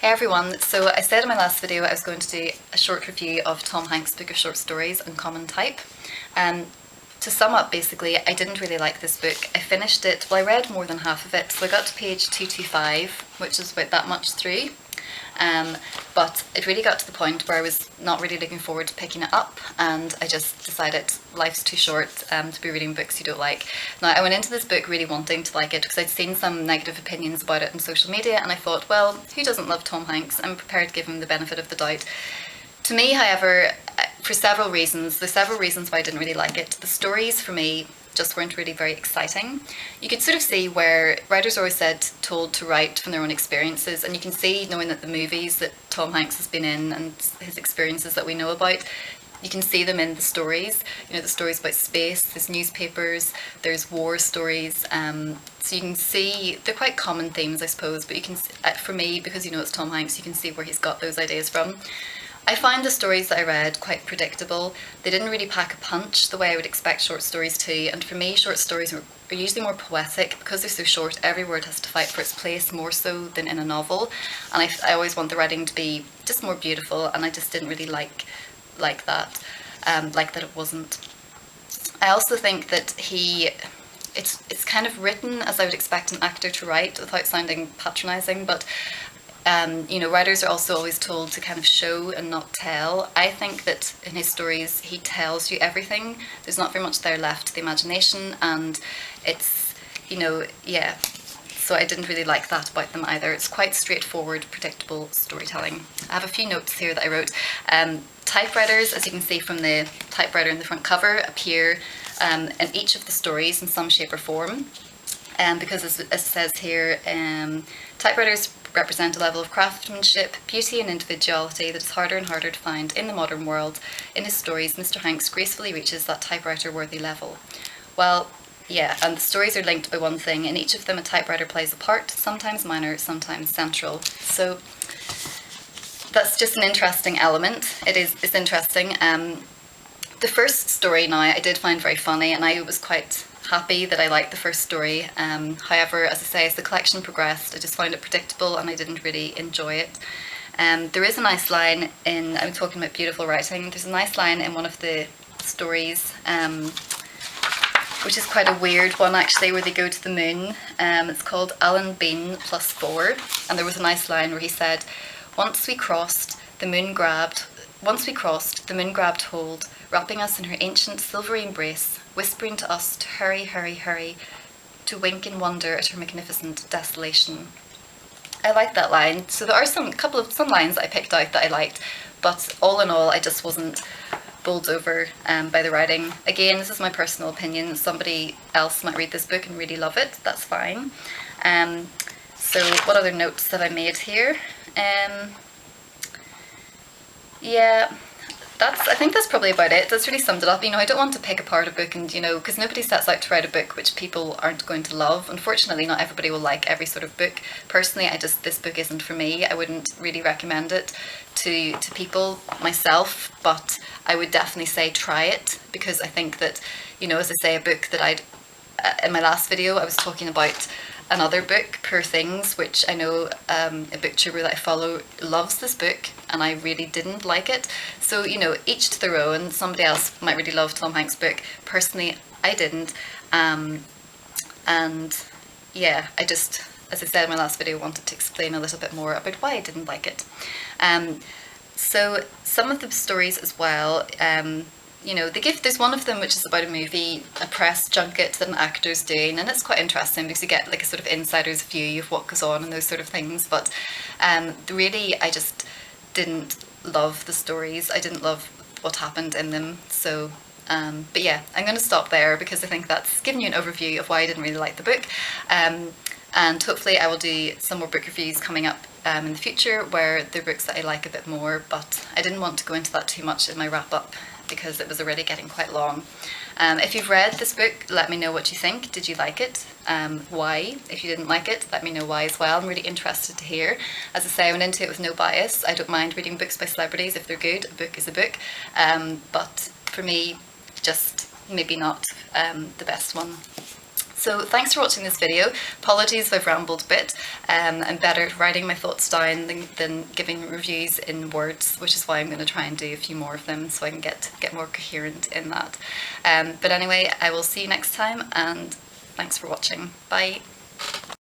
Hey everyone, so I said in my last video I was going to do a short review of Tom Hanks' book of short stories, Uncommon Type. To sum up, basically, I didn't really like this book. I finished it, well I read more than half of it, so I got to page 225, which is about that much through. But it really got to the point where I was not really looking forward to picking it up, and I just decided life's too short to be reading books you don't like. Now, I went into this book really wanting to like it because I'd seen some negative opinions about it on social media, and I thought, well, who doesn't love Tom Hanks? I'm prepared to give him the benefit of the doubt. To me, however, for several reasons, there's several reasons why I didn't really like it. The stories, for me, just weren't really very exciting. You could sort of see where writers are always told to write from their own experiences, and you can see, knowing that the movies that Tom Hanks has been in and his experiences that we know about, you can see them in the stories. You know, the stories about space, there's newspapers, there's war stories, so you can see, they're quite common themes, I suppose, but you can, for me, because you know it's Tom Hanks, you can see where he's got those ideas from. I find the stories that I read quite predictable. They didn't really pack a punch the way I would expect short stories to, and for me short stories are usually more poetic. Because they're so short, every word has to fight for its place more so than in a novel, and I always want the writing to be just more beautiful, and I just didn't really like that it wasn't. I also think that it's kind of written as I would expect an actor to write, without sounding patronising, but you know, writers are also always told to kind of show and not tell. I think that in his stories he tells you everything. There's not very much there left to the imagination, and it's, you know, yeah. So I didn't really like that about them either. It's quite straightforward, predictable storytelling. I have a few notes here that I wrote. Typewriters, as you can see from the typewriter in the front cover, appear in each of the stories in some shape or form. Because as it says here, typewriters represent a level of craftsmanship, beauty and individuality that is harder and harder to find in the modern world. In his stories, Mr. Hanks gracefully reaches that typewriter-worthy level. Well, yeah, and the stories are linked by one thing. In each of them a typewriter plays a part, sometimes minor, sometimes central. So that's just an interesting element. It's interesting. The first story now I did find very funny, and I was quite happy that I liked the first story. However, as I say, as the collection progressed, I just found it predictable and I didn't really enjoy it. There is a nice line in, I'm talking about beautiful writing, there's a nice line in one of the stories, which is quite a weird one actually, where they go to the moon. It's called Alan Bean +4, and there was a nice line where he said, once we crossed, the moon grabbed hold, wrapping us in her ancient silvery embrace, whispering to us to hurry, hurry, hurry, to wink in wonder at her magnificent desolation. I like that line. So there are some lines that I picked out that I liked, but all in all I just wasn't bowled over by the writing. Again, this is my personal opinion. Somebody else might read this book and really love it, that's fine. So what other notes have I made here? Yeah, I think that's probably about it. That's really summed it up. You know, I don't want to pick apart a book, and you know, because nobody sets out to write a book which people aren't going to love. Unfortunately, not everybody will like every sort of book. Personally, this book isn't for me. I wouldn't really recommend it to people myself, but I would definitely say try it, because I think that, you know, as I say, a book that in my last video I was talking about another book, Poor Things, which I know a booktuber that I follow loves this book, and I really didn't like it. So, you know, each to their own. Somebody else might really love Tom Hanks' book. Personally, I didn't. And yeah, I just, as I said in my last video, wanted to explain a little bit more about why I didn't like it. So some of the stories as well, you know, there's one of them which is about a movie, a press junket that an actor's doing, and it's quite interesting because you get like a sort of insider's view of what goes on and those sort of things. But really, I just didn't love the stories. I didn't love what happened in them. So, but yeah, I'm going to stop there because I think that's given you an overview of why I didn't really like the book. And hopefully I will do some more book reviews coming up in the future where they're books that I like a bit more, but I didn't want to go into that too much in my wrap up because it was already getting quite long. If you've read this book, let me know what you think. Did you like it? Why? If you didn't like it, let me know why as well. I'm really interested to hear. As I say, I went into it with no bias. I don't mind reading books by celebrities if they're good. A book is a book. But for me, just maybe not the best one. So thanks for watching this video. Apologies if I've rambled a bit. I'm better at writing my thoughts down than giving reviews in words, which is why I'm going to try and do a few more of them so I can get more coherent in that. But anyway, I will see you next time, and thanks for watching. Bye.